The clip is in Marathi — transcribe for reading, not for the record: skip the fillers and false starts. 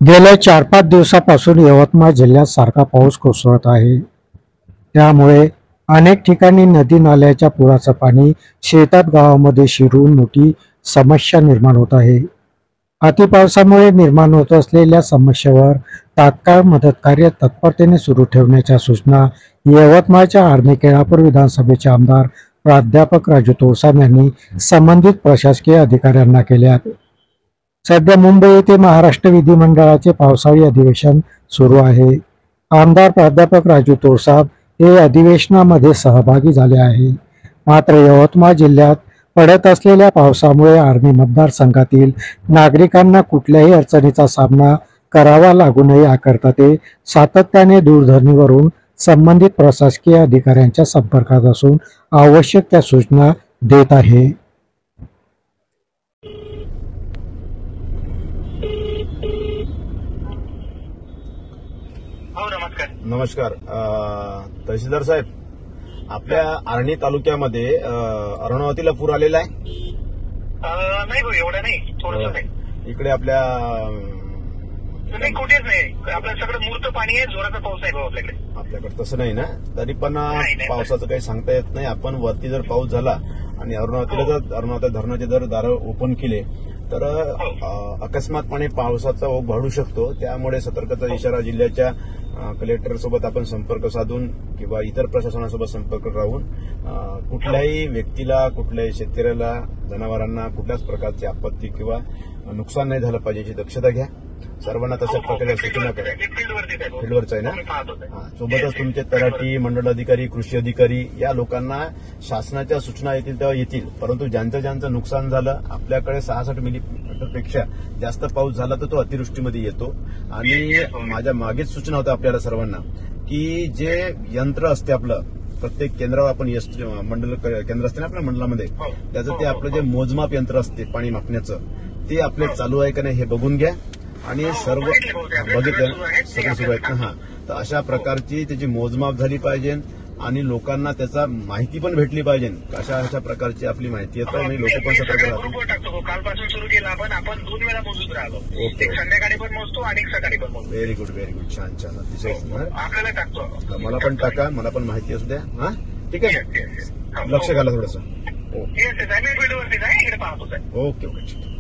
गेल्या 4-5 दिवसापासून यवतमाळ जिल्ह्यात सारखा पाऊस कोसळत आहे. त्यामुळे अनेक ठिकाणी नदी नाल्याच्या पुराचं पाणी शेतात गावामध्ये शिरून मोठी समस्या निर्माण होत आहे. अतिपावसामुळे निर्माण होत असलेल्या समस्येवर तात्काळ मदत कार्य तत्परतेने सुरू ठेवण्याच्या सूचना यवतमाळच्या आर्णी केळापूर विधानसभेचे आमदार प्राध्यापक राजू तोळसाम यांनी संबंधित प्रशासकीय अधिकाऱ्यांना केल्या. सध्या मुंबई येथे महाराष्ट्र विधिमंडळाचे पावसाळी अधिवेशन सुरू आहे. आमदार प्राध्यापक राजू तोळसाम हे अधिवेशनामध्ये सहभागी झाले आहे. मात्र यवतमाळ जिल्ह्यात पडत असलेल्या पावसामुळे आर्णी मतदारसंघातील नागरिकांना कुठल्याही अडचणीचा सामना करावा लागू नये याकरता ते सातत्याने दूरध्वनीवरून संबंधित प्रशासकीय अधिकाऱ्यांच्या संपर्कात असून आवश्यक त्या सूचना देत आहे. नमस्कार. तहसीलदार साहेब, आपल्या आर्णी तालुक्यामध्ये अरुणावतीला पूर आलेला आहे? नाही भाऊ, एवढा नाही, थोडंसं नाही. इकडे आपल्या नाही, कुठेच नाही. आपलं सगळं मूर्त पाणी आहे, जोराचा पाऊस आहे भाऊ आपल्याकडे तसं नाही ना. तरी पण नाही. पावसाचं काही सांगता येत नाही. आपण वरती जर पाऊस झाला आणि अरुणावती धरणाचे जर दारं ओपन केले तर अकस्मातपणे पावसाचा ओघ वाढू शकतो. त्यामुळे सतर्कता इशारा जिल्ह्याच्या कलेक्टर सोबत आपण संपर्क साधून किंवा इतर प्रशासनासोबत संपर्क राहून कुठल्याही व्यक्तीला, कुठल्याही शेतकऱ्याला, जनावरांना कुठल्याच प्रकारची आपत्ती किंवा नुकसान नाही झालं पाहिजे याची दक्षता घ्या. सर्वांना तशा प्रकारे सूचना करा. फील्डवरच आहे ना. सोबतच तुमचे तलाठी, मंडळ अधिकारी, कृषी अधिकारी या लोकांना शासनाच्या सूचना येतील तेव्हा येतील. परंतु ज्यांचं नुकसान झालं, आपल्याकडे 66 मिलीमीटरपेक्षा जास्त पाऊस झाला तर तो अतिवृष्टीमध्ये येतो. आणि माझ्या मागेच सूचना होत्या आपल्याला सर्वांना की जे यंत्र असते आपलं प्रत्येक केंद्रावर, आपण मंडल केंद्र असते ना आपल्या मंडळामध्ये, त्याचं ते आपलं जे मोजमाप यंत्र असते पाणी मापण्याचं, ते आपले चालू आहे का नाही हे बघून घ्या. आणि सर्व बघितलं सगळं सुरू आहेत ना. तर अशा प्रकारची त्याची मोजमाप झाली पाहिजे आणि लोकांना त्याचा माहिती पण भेटली पाहिजे. अशा प्रकारची आपली माहिती येतं आणि लोक पण सतर्क राहतात. कालपासून सुरू केला आपण 2 वेळा मोजून राहिलो. एक संध्याकाळी पण मोजतो आणि सकाळी पण मोजतो. Very good. छान अतिशय. आपल्याला टाकतो. मला पण टाका, मला पण माहिती असू द्या. हा, ठीक आहे. लक्ष घाला थोडंसं. फील्डवरती जाय, इकडे पाहतो. ओके. ठीक.